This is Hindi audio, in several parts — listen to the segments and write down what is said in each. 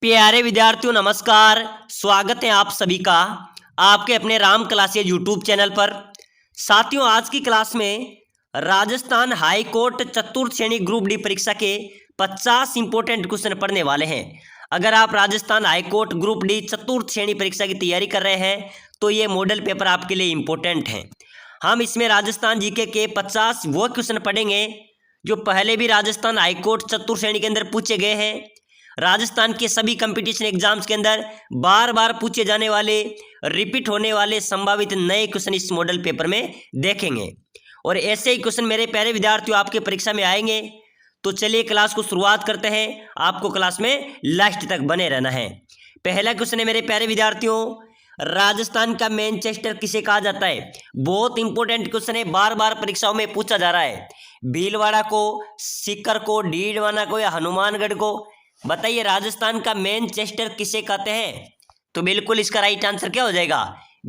प्यारे विद्यार्थियों नमस्कार। स्वागत है आप सभी का आपके अपने राम क्लासेज यूट्यूब चैनल पर। साथियों, आज की क्लास में राजस्थान हाई कोर्ट चतुर्थ श्रेणी ग्रुप डी परीक्षा के 50 इंपोर्टेंट क्वेश्चन पढ़ने वाले हैं। अगर आप Rajasthan high court group D चतुर्थ श्रेणी परीक्षा की तैयारी कर रहे हैं तो ये मॉडल पेपर आपके लिए इंपॉर्टेंट है। हम इसमें राजस्थान जीके के 50 वो क्वेश्चन पढ़ेंगे जो पहले भी राजस्थान हाई कोर्ट चतुर्थ श्रेणी के अंदर पूछे गए हैं। राजस्थान के सभी कंपटीशन एग्जाम्स के अंदर बार बार पूछे जाने वाले, रिपीट होने वाले संभावित नए क्वेश्चन इस मॉडल पेपर में देखेंगे और ऐसे ही क्वेश्चन मेरे प्यारे विद्यार्थियों आपके परीक्षा में आएंगे। तो चलिए क्लास को शुरुआत करते हैं। आपको क्लास में लास्ट तक बने रहना है। पहला क्वेश्चन है मेरे प्यारे विद्यार्थियों, राजस्थान का मैनचेस्टर किसे कहा जाता है? बहुत इंपॉर्टेंट क्वेश्चन है, बार बार परीक्षाओं में पूछा जा रहा है। भीलवाड़ा को, सीकर को, डीडवाना को या हनुमानगढ़ को? बताइए राजस्थान का मैनचेस्टर किसे कहते हैं? तो बिल्कुल इसका राइट आंसर क्या हो जाएगा?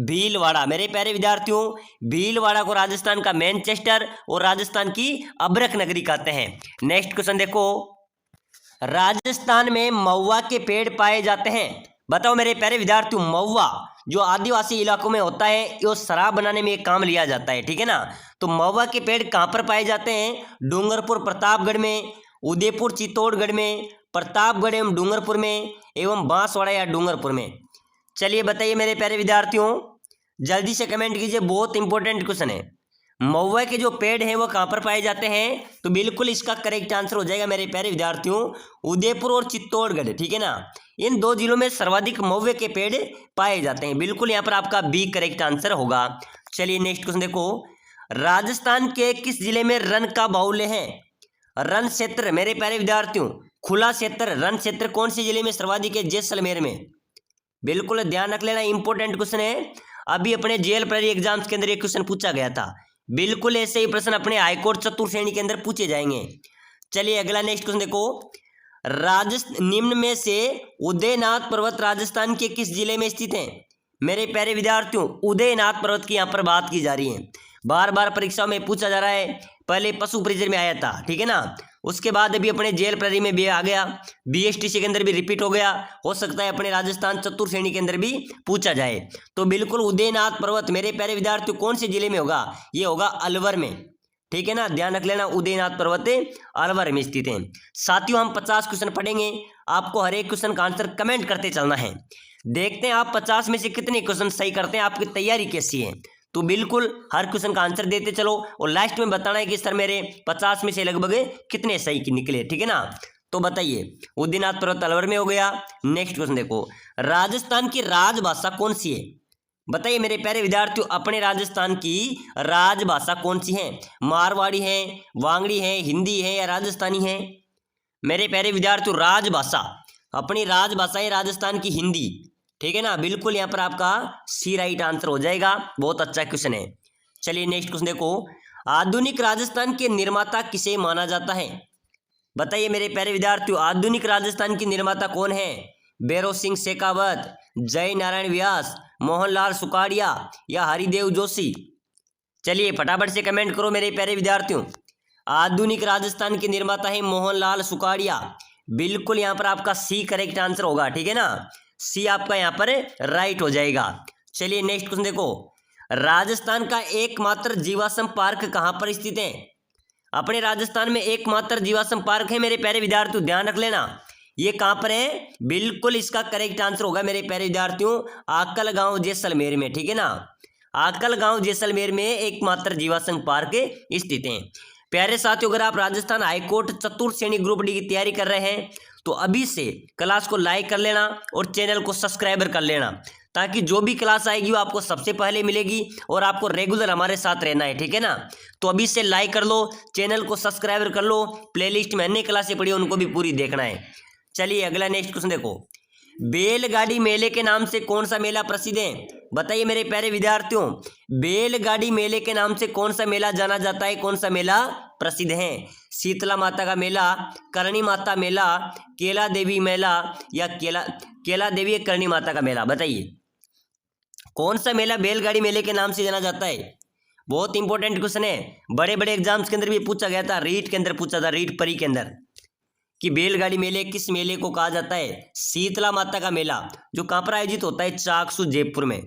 भीलवाड़ा। मेरे प्यारे विद्यार्थियों, भीलवाड़ा को राजस्थान का मैनचेस्टर और राजस्थान की अभ्रक नगरी कहते हैं। नेक्स्ट क्वेश्चन देखो, राजस्थान में महुआ के पेड़ पाए जाते हैं। बताओ मेरे प्यारे विद्यार्थियों, महुआ जो आदिवासी इलाकों में होता है, ये शराब बनाने में काम लिया जाता है, ठीक है ना। तो महुआ के पेड़ कहाँ पर पाए जाते हैं? डूंगरपुर प्रतापगढ़ में, उदयपुर चित्तौड़गढ़ में, प्रतापगढ़ एवं डूंगरपुर में, एवं बांसवाड़ा या डूंगरपुर में। चलिए बताइए मेरे प्यारे विद्यार्थियों, जल्दी से कमेंट कीजिए, बहुत इंपॉर्टेंट क्वेश्चन है। महुआ के जो पेड़ हैं वो कहाँ पर पाए जाते हैं? तो बिल्कुल इसका करेक्ट आंसर हो जाएगा मेरे प्यारे विद्यार्थियों, उदयपुर और चित्तौड़गढ़, ठीक है ना। इन दो जिलों में सर्वाधिक महुए के पेड़ पाए जाते हैं। बिल्कुल यहाँ पर आपका बी करेक्ट आंसर होगा। चलिए नेक्स्ट क्वेश्चन देखो, राजस्थान के किस जिले में रन का बाहुल्य है? रन क्षेत्र मेरे प्यारे विद्यार्थियों, खुला क्षेत्र, रन क्षेत्र कौन से जिले में सर्वाधिक है? जैसलमेर में। बिल्कुल ध्यान रख लेना, इंपॉर्टेंट क्वेश्चन है। अभी अपने जेएल प्री एग्जाम्स के अंदर एक क्वेश्चन पूछा गया था। बिल्कुल ऐसे ही प्रश्न अपने हाईकोर्ट चतुर्थ श्रेणी के अंदर पूछे जाएंगे। चलिए अगला नेक्स्ट क्वेश्चन देखो, निम्न में से उदयनाथ पर्वत राजस्थान के किस जिले में स्थित है? मेरे प्यारे विद्यार्थियों, उदयनाथ पर्वत की यहाँ पर बात की जा रही है। बार बार परीक्षाओं में पूछा जा रहा है। पहले पशु परिचय में आया था, ठीक है ना। उसके बाद अभी अपने जेएल प्री में भी आ गया, बीएसटीसी के अंदर भी रिपीट हो गया। हो सकता है अपने राजस्थान चतुर्थ श्रेणी के अंदर भी पूछा जाए। तो बिल्कुल उदयनाथ पर्वत मेरे प्यारे विद्यार्थियों कौन से जिले में होगा? ये होगा अलवर में, ठीक है ना। ध्यान रख लेना, उदयनाथ पर्वत अलवर में स्थित है। साथियों, हम 50 क्वेश्चन पढ़ेंगे। आपको हर एक क्वेश्चन का आंसर कमेंट करते चलना है। देखते हैं आप 50 में से कितने क्वेश्चन सही करते हैं, आपकी तैयारी कैसी है। तो बिल्कुल हर क्वेश्चन का आंसर देते चलो और लास्ट में बताना है कि सर मेरे 50 में से लगभग कितने सही निकले, ठीक है ना। तो बताइए, उदयनाथ पर्वत अलवर में हो गया। नेक्स्ट क्वेश्चन देखो, राजस्थान की राजभाषा कौन सी है? बताइए मेरे प्यारे विद्यार्थियों, अपने राजस्थान की राजभाषा कौन सी है? मारवाड़ी है, वांगड़ी है, हिंदी है या राजस्थानी है? मेरे प्यारे विद्यार्थियों, राजभाषा, अपनी राजभाषा है राजस्थान की हिंदी, ठीक है ना। बिल्कुल यहाँ पर आपका सी राइट आंसर हो जाएगा। बहुत अच्छा क्वेश्चन है। चलिए नेक्स्ट क्वेश्चन देखो, आधुनिक राजस्थान के निर्माता किसे माना जाता है? बताइए मेरे प्यारे विद्यार्थियों, आधुनिक राजस्थान की निर्माता कौन है? भैरव सिंह शेखावत, जय नारायण व्यास, मोहनलाल सुखाड़िया या हरिदेव जोशी? चलिए फटाफट से कमेंट करो मेरे प्यारे विद्यार्थियों। आधुनिक राजस्थान के निर्माता है मोहनलाल सुखाड़िया। बिल्कुल यहाँ पर आपका सी करेक्ट आंसर होगा, ठीक है ना। सी आपका यहाँ पर राइट हो जाएगा। चलिए नेक्स्ट क्वेश्चन देखो, राजस्थान का एकमात्र जीवाश्म पार्क कहाँ पर स्थित है? अपने राजस्थान में एकमात्र जीवाश्म पार्क है मेरे प्यारे विद्यार्थियों, ध्यान रख लेना। ये कहाँ पर है? बिल्कुल इसका करेक्ट आंसर होगा मेरे प्यारे विद्यार्थियों, आकल गांव जैसलमेर में, ठीक है ना। आकल गांव जैसलमेर में एकमात्र जीवाश्म पार्क स्थित है। प्यारे साथियों, अगर आप राजस्थान हाईकोर्ट चतुर्थ श्रेणी ग्रुप डी की तैयारी कर रहे हैं तो अभी से क्लास को लाइक कर लेना और चैनल को सब्सक्राइबर कर लेना, ताकि जो भी क्लास आएगी वो आपको सबसे पहले मिलेगी और आपको रेगुलर हमारे साथ रहना है, ठीक है ना। तो अभी से लाइक कर लो, चैनल को सब्सक्राइबर कर लो, प्लेलिस्ट में अन्य क्लासें पड़ी उनको भी पूरी देखना है। चलिए अगला नेक्स्ट क्वेश्चन देखो, बैलगाड़ी मेले के नाम से कौन सा मेला प्रसिद्ध है? बताइए मेरे प्यारे विद्यार्थियों, बैलगाड़ी मेले के नाम से कौन सा मेला जाना जाता है? कौन सा मेला प्रसिद्ध है? शीतला माता का मेला, करणी माता मेला, केला देवी मेला या केला देवी करणी माता का मेला? बताइए कौन सा मेला बैलगाड़ी मेले के नाम से जाना जाता है? बहुत इंपॉर्टेंट क्वेश्चन है, बड़े बड़े एग्जाम्स के अंदर भी पूछा गया था, रीट के अंदर पूछा था, रीट परी के अंदर। कि बैलगाड़ी मेले किस मेले को कहा जाता है? शीतला माता का मेला, जो कहाँ पर आयोजित होता है? चाकसू जयपुर में।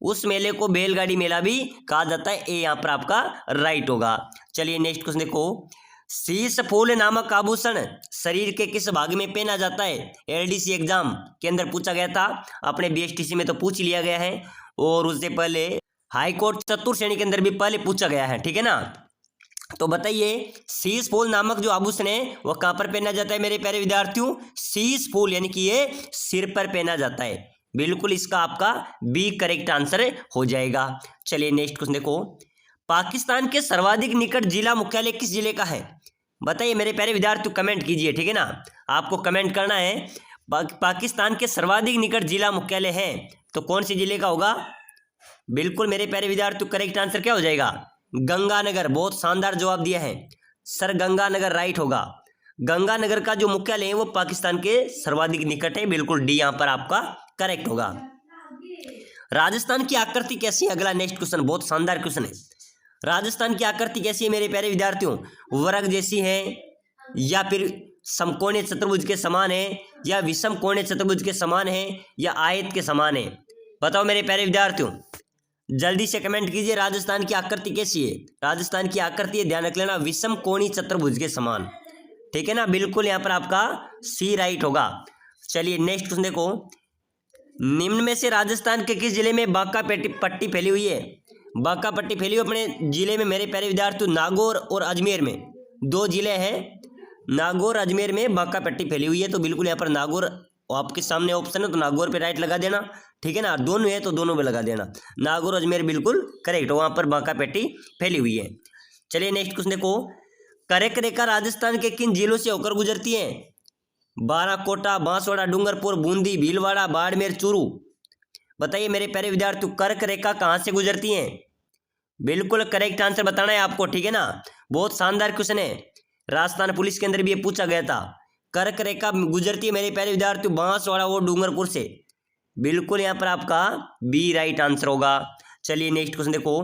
उस मेले को बैलगाड़ी मेला भी कहा जाता है। ये यहाँ पर आपका राइट होगा। चलिए नेक्स्ट क्वेश्चन देखो। शीश फूल नामक आभूषण शरीर के किस भाग में पहना जाता है? एलडीसी एग्जाम के अंदर पूछा गया था, अपने बीएसटीसी में तो पूछ लिया गया है, और उससे पहले हाईकोर्ट चतुर्थ श्रेणी के अंदर भी पहले पूछा गया है, ठीक है ना। तो बताइए, शीश फूल नामक जो आभूषण है वह कहाँ पर पहना जाता है मेरे प्यारे विद्यार्थियों? शीश फूल यानी कि ये सिर पर पहना जाता है। बिल्कुल इसका आपका बी करेक्ट आंसर हो जाएगा। चलिए नेक्स्ट क्वेश्चन देखो। पाकिस्तान के सर्वाधिक निकट जिला मुख्यालय किस जिले का है? बताइए मेरे प्यारे विद्यार्थी, कमेंट कीजिए, ठीक है ना। आपको कमेंट करना है पाकिस्तान के सर्वाधिक निकट जिला मुख्यालय है तो कौन से जिले का होगा? बिल्कुल मेरे प्यारे विद्यार्थी, करेक्ट आंसर क्या हो जाएगा? गंगानगर। बहुत शानदार जवाब दिया है सर, गंगानगर राइट होगा। गंगानगर का जो मुख्यालय है वो पाकिस्तान के सर्वाधिक निकट है। बिल्कुल डी यहाँ पर आपका करेक्ट होगा। राजस्थान की आकृति कैसी है? अगला नेक्स्ट क्वेश्चन बहुत शानदार क्वेश्चन है। राजस्थान की आकृति कैसी है मेरे प्यारे विद्यार्थियों? वर्ग जैसी है, या फिर समकोणीय चतुर्भुज के समान है, या विषम कोणीय चतुर्भुज के समान है, या आयत के समान है? बताओ मेरे प्यारे विद्यार्थियों, जल्दी से कमेंट कीजिए। राजस्थान की आकृति कैसी है? राजस्थान की आकृति ध्यान रख लेना, विषम कोणीय चतुर्भुज के समान, ठीक है ना। बिल्कुल यहाँ पर आपका सी राइट होगा। चलिए नेक्स्ट क्वेश्चन देखो। निम्न में से राजस्थान के किस जिले में बांका पट्टी फैली हुई है? बांका पट्टी फैली हुई अपने जिले में मेरे प्यारे विद्यार्थियों, नागौर और अजमेर में। दो जिले हैं, नागौर अजमेर में बांका पट्टी फैली हुई है। तो बिल्कुल यहाँ पर नागौर आपके सामने ऑप्शन है, तो नागौर पे राइट लगा देना, ठीक है ना। दोनों है तो दोनों पे लगा देना। नागौर अजमेर बिल्कुल करेक्ट, वहाँ पर बांका पट्टी फैली हुई है। चलिए नेक्स्ट क्वेश्चन देखो। करक रेखा राजस्थान के किन जिलों से होकर गुजरती है? बाराकोटा, बांसवाड़ा, डूंगरपुर, बूंदी, भीलवाड़ा, बाड़मेर, चूरू। बताइए मेरे प्यारे विद्यार्थियों, कर्क रेखा कहाँ से गुजरती है? बिल्कुल करेक्ट आंसर बताना है आपको, ठीक है ना। बहुत शानदार क्वेश्चन है, राजस्थान पुलिस के अंदर भी ये पूछा गया था। कर्क रेखा गुजरती है मेरे प्यारे विद्यार्थियों बांसवाड़ा और डूंगरपुर से। बिल्कुल यहाँ पर आपका बी राइट आंसर होगा। चलिए नेक्स्ट क्वेश्चन देखो।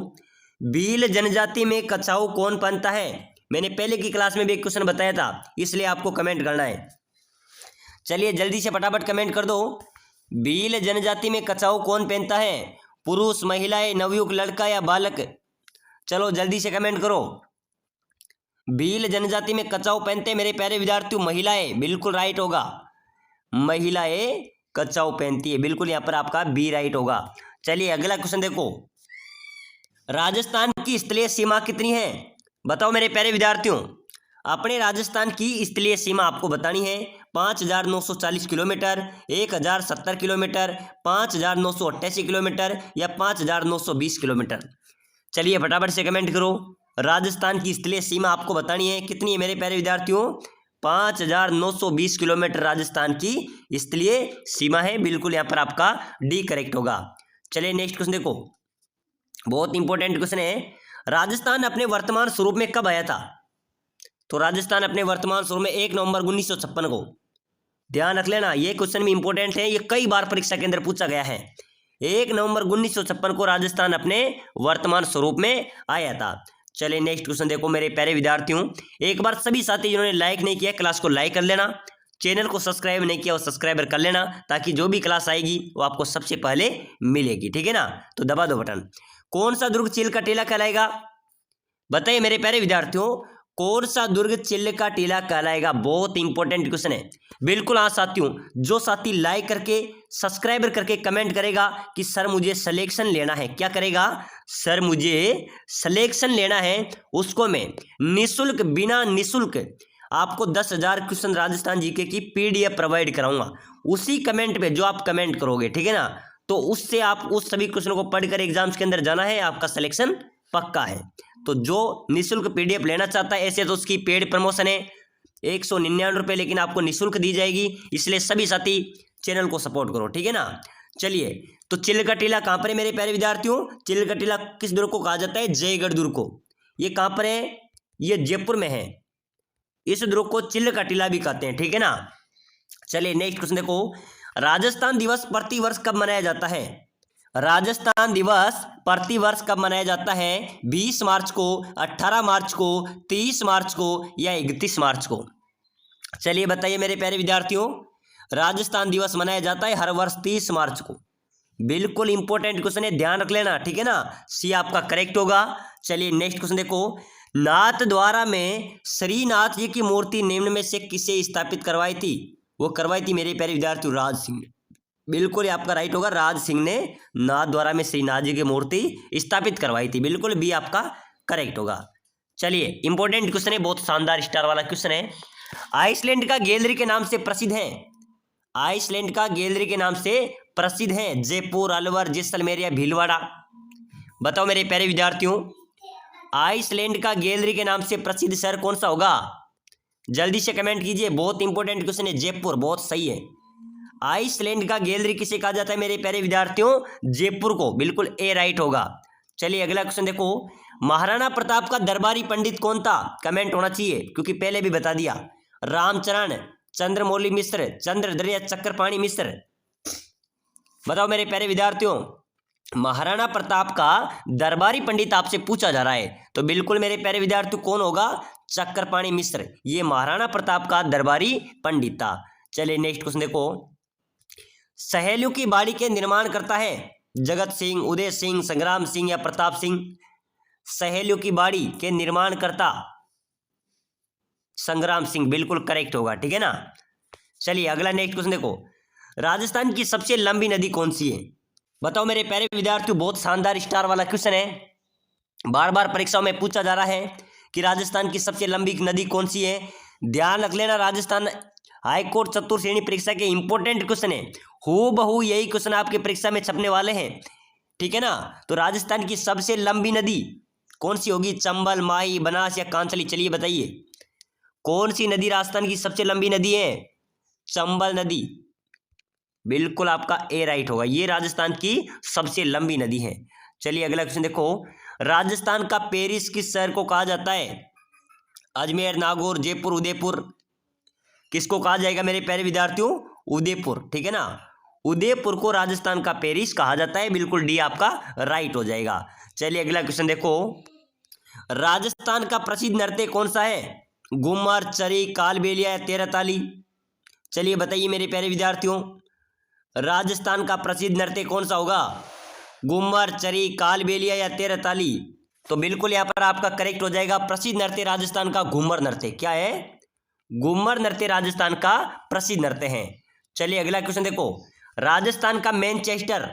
भील जनजाति में कछाऊ कौन पहनता है? मैंने पहले की क्लास में भी एक क्वेश्चन बताया था, इसलिए आपको कमेंट करना है। चलिए जल्दी से फटाफट कमेंट कर दो। भील जनजाति में कछाऊ कौन पहनता है? पुरुष, महिलाएं, नवयुवक, लड़का या बालक? चलो जल्दी से कमेंट करो। भील जनजाति में कछाऊ पहनते मेरे प्यारे विद्यार्थियों महिलाएं। बिल्कुल राइट होगा, महिलाएं कछाऊ पहनती है। बिल्कुल यहाँ पर आपका बी राइट होगा। चलिए अगला क्वेश्चन देखो। राजस्थान की स्थलीय सीमा कितनी है? बताओ मेरे प्यारे विद्यार्थियों, अपने राजस्थान की स्थलीय सीमा आपको बतानी है। 5,940 किलोमीटर, 1,070 किलोमीटर, 5,988 किलोमीटर या 5,920 किलोमीटर? चलिए फटाफट से कमेंट करो। राजस्थान की स्थलीय सीमा आपको बतानी है, कितनी है मेरे प्यारे विद्यार्थियों? 5,920 किलोमीटर राजस्थान की स्थलीय सीमा है। बिल्कुल यहाँ पर आपका डी करेक्ट होगा। चलिए नेक्स्ट क्वेश्चन देखो, बहुत इंपॉर्टेंट क्वेश्चन है। राजस्थान अपने वर्तमान स्वरूप में कब आया था? तो राजस्थान अपने वर्तमान स्वरूप में 1 नवंबर 1956 को। ध्यान रख लेना, ये क्वेश्चन भी इंपॉर्टेंट है, ये कई बार परीक्षा के अंदर पूछा गया है। 1 नवंबर 1956 को राजस्थान अपने वर्तमान स्वरूप में आया था। चलिए नेक्स्ट क्वेश्चन देखो मेरे प्यारे विद्यार्थियों। एक बार सभी साथी जिन्होंने लाइक नहीं किया क्लास को लाइक कर लेना, चैनल को सब्सक्राइब नहीं किया वो सब्सक्राइबर कर लेना, ताकि जो भी क्लास आएगी वो आपको सबसे पहले मिलेगी, ठीक है ना। तो दबा दो बटन। कौन सा दुर्ग चिल का टीला कहलाएगा? बताइए मेरे प्यारे विद्यार्थियों, कौन सा दुर्ग चिल का टीला कहलाएगा? बहुत इंपॉर्टेंट क्वेश्चन है। बिल्कुल हाँ साथियों, जो साथी लाइक करके सब्सक्राइबर करके कमेंट करेगा कि सर मुझे सिलेक्शन लेना है, क्या करेगा? सर मुझे सिलेक्शन लेना है, उसको मैं निःशुल्क, बिना निःशुल्क आपको 10,000 क्वेश्चन राजस्थान जीके की PDF प्रोवाइड कराऊंगा। उसी कमेंट पे जो आप कमेंट करोगे, ठीक है ना, तो उससे आप उस सभी क्वेश्चन को पढ़कर एग्जाम्स के अंदर जाना है, आपका सिलेक्शन पक्का है। तो जो निःशुल्क PDF लेना चाहता है, ऐसे तो उसकी पेड प्रमोशन है 199 रुपये, लेकिन आपको निःशुल्क दी जाएगी। इसलिए सभी साथी चैनल को सपोर्ट करो, ठीक है ना। चलिए, तो चिल का टीला कहाँ पर है मेरे प्यारे विद्यार्थियों? चिल का टीला किस दुर्ग को कहा जाता है? जयगढ़ दुर्ग को। ये कहाँ पर है? ये जयपुर में है। इस दुर्ग को चिल का टीला भी कहते हैं, ठीक है ना। चलिए नेक्स्ट क्वेश्चन देखो। राजस्थान दिवस प्रतिवर्ष कब मनाया जाता है? राजस्थान दिवस प्रतिवर्ष कब मनाया जाता है? 20 मार्च को, 18 मार्च को, 30 मार्च को या 31 मार्च को? चलिए बताइए मेरे प्यारे विद्यार्थियों, राजस्थान दिवस मनाया जाता है हर वर्ष 30 मार्च को। बिल्कुल इंपॉर्टेंट क्वेश्चन है, ध्यान रख लेना, ठीक है ना। सी आपका करेक्ट होगा। चलिए नेक्स्ट क्वेश्चन देखो, नाथ द्वारा में श्रीनाथ जी की मूर्ति निम्न में से किसे स्थापित करवाई थी? वो करवाई थी मेरे प्यारे विद्यार्थियों राज सिंह ने। बिल्कुल ये आपका राइट होगा, राज सिंह ने नाथ द्वारा में श्रीनाथ जी की मूर्ति स्थापित करवाई थी। बिल्कुल बी आपका करेक्ट होगा। चलिए इंपॉर्टेंट क्वेश्चन है, बहुत शानदार स्टार वाला क्वेश्चन है। आइसलैंड का गैलरी के नाम से प्रसिद्ध है। आइसलैंड का गैलरी के नाम से प्रसिद्ध है जयपुर, अलवर, जैसलमेर या भीलवाड़ा। बताओ मेरे प्यारे विद्यार्थियों, आइसलैंड का गैलरी के नाम से प्रसिद्ध शहर कौन सा होगा? जल्दी से कमेंट कीजिए, बहुत इंपॉर्टेंट क्वेश्चन है। जयपुर, बहुत सही है। आइसलैंड का गैलरी किसे कहा जाता है मेरे प्यारे विद्यार्थियों? जयपुर को। बिल्कुल ए राइट होगा। चलिए अगला क्वेश्चन देखो, महाराणा प्रताप का दरबारी पंडित कौन था? कमेंट होना चाहिए क्योंकि पहले भी बता दिया। रामचरण, चंद्रमौली मिश्र, चंद्रधर या चक्रपाणी मिश्र। बताओ मेरे प्यारे विद्यार्थियों, महाराणा प्रताप का दरबारी पंडित आपसे पूछा जा रहा है, तो बिल्कुल मेरे प्यारे विद्यार्थियों कौन होगा? चक्रपाणी मिश्र। ये महाराणा प्रताप का दरबारी पंडित था। चलिए नेक्स्ट क्वेश्चन देखो, सहेलियों की बाड़ी के निर्माण करता है जगत सिंह, उदय सिंह, संग्राम सिंह या प्रताप सिंह? सहेलियों की बाड़ी के निर्माण करता संग्राम सिंह। बिल्कुल करेक्ट होगा, ठीक है ना। चलिए अगला नेक्स्ट क्वेश्चन देखो, राजस्थान की सबसे लंबी नदी कौन सी है? बताओ मेरे प्यारे विद्यार्थियों, बहुत शानदार स्टार वाला क्वेश्चन है, बार बार परीक्षाओं में पूछा जा रहा है कि राजस्थान की सबसे लंबी नदी कौन सी है। ध्यान रख लेना, राजस्थान हाईकोर्ट चतुर्थ श्रेणी परीक्षा के इंपॉर्टेंट क्वेश्चन है, हूबहू यही क्वेश्चन आपके परीक्षा में छपने वाले हैं, ठीक है ना। तो राजस्थान की सबसे लंबी नदी कौन सी होगी? चंबल, माही, बनास या कांसली? चलिए बताइए कौन सी नदी राजस्थान की सबसे लंबी नदी है? चंबल नदी। बिल्कुल आपका ए राइट होगा, ये राजस्थान की सबसे लंबी नदी है। चलिए अगला क्वेश्चन देखो, राजस्थान का पेरिस किस शहर को कहा जाता है? अजमेर, नागौर, जयपुर, उदयपुर? किसको कहा जाएगा मेरे प्यारे विद्यार्थियों? उदयपुर, ठीक है ना। उदयपुर को राजस्थान का पेरिस कहा जाता है। बिल्कुल डी आपका राइट हो जाएगा। चलिए अगला क्वेश्चन देखो, राजस्थान का प्रसिद्ध नृत्य कौन सा है? घूमर, चरी, कालबेलिया या तेरताली? चलिए बताइए मेरे प्यारे विद्यार्थियों, राजस्थान का प्रसिद्ध नृत्य कौन सा होगा? घूमर, चरी, कालबेलिया या तेरताली? तो बिल्कुल यहाँ पर आपका करेक्ट हो जाएगा, प्रसिद्ध नृत्य राजस्थान का घूमर नृत्य। क्या है? घूमर नृत्य राजस्थान का प्रसिद्ध नृत्य है। चलिए अगला क्वेश्चन देखो, राजस्थान का मैनचेस्टर।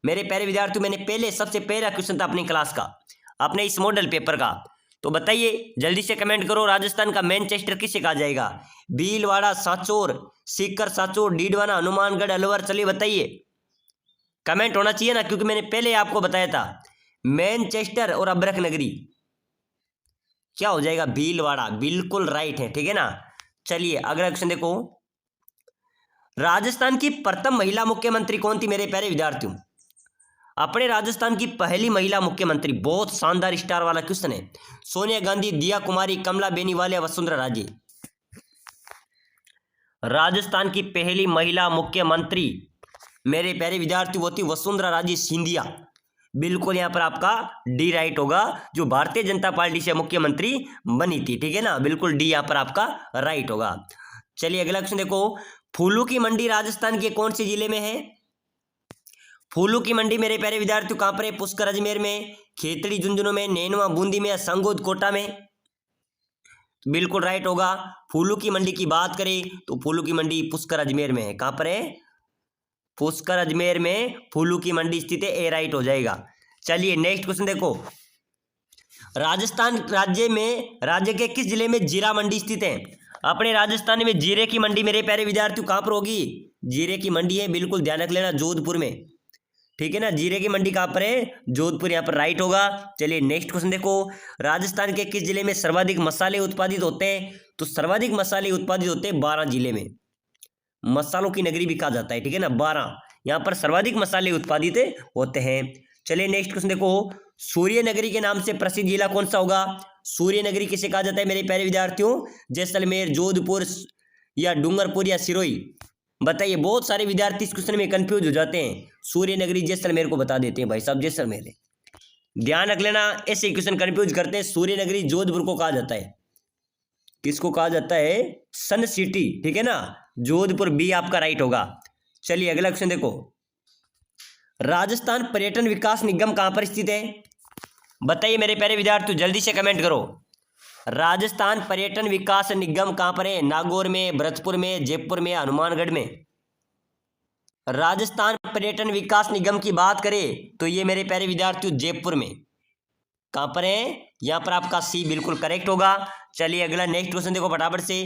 मेरे प्यारे विद्यार्थियों, मैंने पहले सबसे पहला क्वेश्चन था अपनी क्लास का, अपने इस मॉडल पेपर का, तो बताइए जल्दी से कमेंट करो, राजस्थान का मैनचेस्टर किसे कहा जाएगा? भीलवाड़ा, सांचौर, सीकर, सांचौर, डीडवाना, हनुमानगढ़, अलवर? चलिए बताइए, कमेंट होना चाहिए ना, क्योंकि मैंने पहले आपको बताया था मैनचेस्टर और अब्रक नगरी। क्या हो जाएगा? भीलवाड़ा। बिल्कुल राइट है, ठीक है ना। चलिए अगला क्वेश्चन देखो, राजस्थान की प्रथम महिला मुख्यमंत्री कौन थी मेरे प्यारे विद्यार्थियों? अपने राजस्थान की पहली महिला मुख्यमंत्री, बहुत शानदार स्टार वाला क्वेश्चन है। सोनिया गांधी, दिया कुमारी, कमला बेनीवाल, वसुंधरा राजे? राजस्थान की पहली महिला मुख्यमंत्री मेरे प्यारे विद्यार्थी वो थी वसुंधरा राजे सिंधिया। बिल्कुल यहाँ पर आपका डी राइट होगा, जो भारतीय जनता पार्टी से मुख्यमंत्री बनी थी, ठीक है ना। बिल्कुल डी यहाँ पर आपका राइट होगा। चलिए अगला क्वेश्चन देखो, फूलों की मंडी राजस्थान के कौन से जिले में है? फूलों की मंडी मेरे प्यारे विद्यार्थियों कहाँ पर है? पुष्कर अजमेर में, खेतड़ी झुंझुनू में, नैनवा बूंदी में या संगोद कोटा में? बिल्कुल राइट होगा। फूलों की मंडी की बात करें तो फूलों की मंडी पुष्कर अजमेर में है। कहाँ पर है? पुष्कर अजमेर में फूलों की मंडी स्थित है, ए राइट हो जाएगा। चलिए नेक्स्ट क्वेश्चन देखो, राजस्थान राज्य के किस जिले में जीरा मंडी स्थित है? अपने राजस्थान में जीरे की मंडी मेरे प्यारे विद्यार्थियों कहाँ पर होगी? जीरे की मंडी है, बिल्कुल ध्यान रख लेना, जोधपुर में, ठीक है ना। जीरे की मंडी कहाँ पर है? जोधपुर, यहाँ पर राइट होगा। चलिए नेक्स्ट क्वेश्चन देखो, राजस्थान के किस जिले में सर्वाधिक मसाले उत्पादित होते हैं? तो सर्वाधिक मसाले उत्पादित होते हैं 12 जिले में, मसालों की नगरी भी कहा जाता है, ठीक है ना। 12 यहाँ पर सर्वाधिक मसाले उत्पादित होते हैं। चलिए नेक्स्ट क्वेश्चन देखो, सूर्य नगरी के नाम से प्रसिद्ध जिला कौन सा होगा? सूर्य नगरी किसे कहा जाता है मेरे प्यारे विद्यार्थियों? जैसलमेर, जोधपुर या डूंगरपुर या सिरोही? बताइए, बहुत सारे विद्यार्थी इस क्वेश्चन में कंफ्यूज हो जाते हैं। सूर्य नगरी जैसलमेर को बता देते हैं, भाई साहब जैसलमेर है। ध्यान रख लेना, ऐसे क्वेश्चन कंफ्यूज करते हैं। सूर्य नगरी जोधपुर को कहा जाता है। किसको कहा जाता है? सन सिटी, ठीक है ना, जोधपुर, बी आपका राइट होगा। चलिए अगला क्वेश्चन देखो, राजस्थान पर्यटन विकास निगम कहां पर स्थित है? बताइए मेरे प्यारे विद्यार्थियों, जल्दी से कमेंट करो। राजस्थान पर्यटन विकास निगम कहां पर है? नागौर में, भरतपुर में, जयपुर में, हनुमानगढ़ में? राजस्थान पर्यटन विकास निगम की बात करें तो ये मेरे प्यारे विद्यार्थियों जयपुर में। कहां पर है? यहां पर आपका सी बिल्कुल करेक्ट होगा। चलिए अगला नेक्स्ट क्वेश्चन देखो फटाफट से,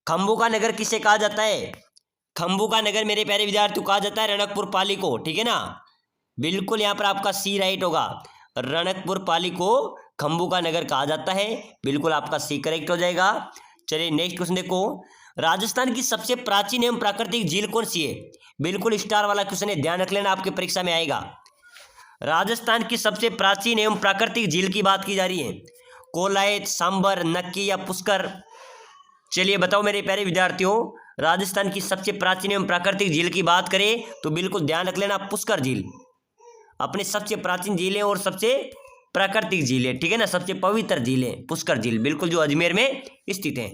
खंभू का नगर किसे कहा जाता है? खंभू का नगर मेरे प्यारे विद्यार्थियों कहा जाता है रणकपुर पाली को, ठीक है ना, बिल्कुल यहां पर आपका सी राइट होगा। रणकपुर पाली को खंभू का नगर कहा जाता है, बिल्कुल आपका सी करेक्ट हो जाएगा। चलिए नेक्स्ट क्वेश्चन देखो, राजस्थान की सबसे प्राचीन एवं प्राकृतिक झील कौन सी है? बिल्कुल स्टार वाला क्वेश्चन है, ध्यान रख लेना, आपके परीक्षा में आएगा। राजस्थान की सबसे प्राचीन एवं प्राकृतिक झील की बात की जा रही है, कोलायत, सांबर, नक्की या पुष्कर? चलिए बताओ मेरे प्यारे विद्यार्थियों, राजस्थान की सबसे प्राचीन एवं प्राकृतिक झील की बात करें तो बिल्कुल ध्यान रख लेना, पुष्कर झील अपनी सबसे प्राचीन झील है और सबसे प्राकृतिक झील है, ठीक है ना, सबसे पवित्र झील है पुष्कर झील, बिल्कुल जो अजमेर में स्थित है।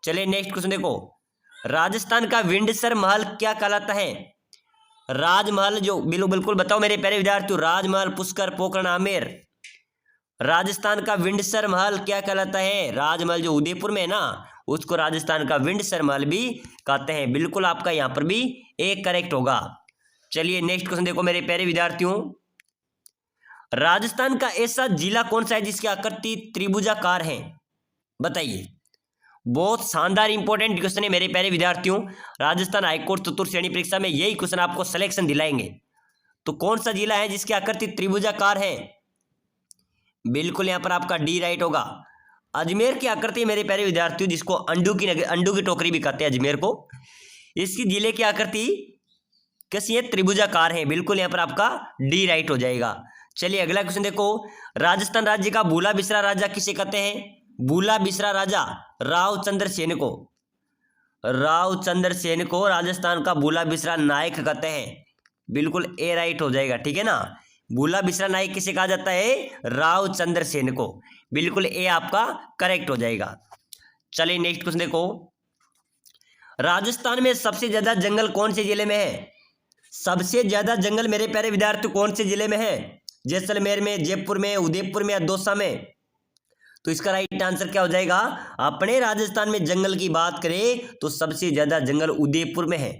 चलिए नेक्स्ट क्वेश्चन देखो, राजस्थान का विंडसर महल क्या कहलाता है? राजमहल जो बिल्कुल बताओ मेरे प्यारे विद्यार्थियों, राजमहल, पुष्कर, पोखरण, आमेर? राजस्थान का विंडसर महल क्या कहलाता है? राजमहल जो उदयपुर में है ना, उसको राजस्थान का विंडसर महल भी कहते हैं, बिल्कुल आपका यहाँ पर भी एक करेक्ट होगा। चलिए नेक्स्ट क्वेश्चन देखो मेरे प्यारे विद्यार्थियों, राजस्थान का ऐसा जिला कौन सा है जिसकी आकृति त्रिभुजाकार है? बताइए, बहुत शानदार इंपॉर्टेंट क्वेश्चन है मेरे प्यारे विद्यार्थियों, राजस्थान हाईकोर्ट चतुर्थ श्रेणी परीक्षा में यही क्वेश्चन आपको सिलेक्शन दिलाएंगे। तो कौन सा जिला है जिसकी आकृति त्रिभुजाकार है? बिल्कुल यहां पर आपका डी राइट होगा। अजमेर की आकृति मेरे प्यारे विद्यार्थियों, जिसको अंडू की टोकरी भी कहते हैं अजमेर को, इसकी जिले की आकृति कैसी है? त्रिभुजाकार है, बिल्कुल यहां पर आपका डी राइट हो जाएगा। चलिए अगला क्वेश्चन देखो, राजस्थान राज्य का भूला बिसरा राजा किसे कहते हैं? भूला बिसरा राजा रावचंद्र सेन को, रावचंद्र सेन को राजस्थान का भूला बिसरा नायक कहते हैं, बिल्कुल ए राइट हो जाएगा, ठीक है ना। भूला बिसरा नायक किसे कहा जाता है? रावचंद्र सेन को, बिल्कुल ए आपका करेक्ट हो जाएगा। चलिए नेक्स्ट क्वेश्चन देखो, राजस्थान में सबसे ज्यादा जंगल कौन से जिले में है? सबसे ज्यादा जंगल मेरे प्यारे विद्यार्थी कौन से जिले में है? जैसलमेर में, जयपुर में, उदयपुर में या दौसा में? तो इसका राइट आंसर क्या हो जाएगा? अपने राजस्थान में जंगल की बात करें तो सबसे ज्यादा जंगल उदयपुर में है।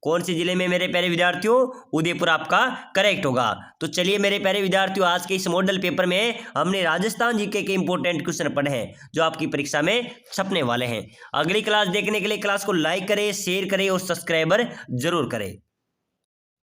कौन से जिले में मेरे प्यारे विद्यार्थियों? उदयपुर आपका करेक्ट होगा। तो चलिए मेरे प्यारे विद्यार्थियों, आज के इस मॉडल पेपर में हमने राजस्थान जीके के इंपॉर्टेंट क्वेश्चन पढ़े हैं जो आपकी परीक्षा में छपने वाले हैं। अगली क्लास देखने के लिए क्लास को लाइक करें, शेयर करें और सब्सक्राइबर जरूर करें।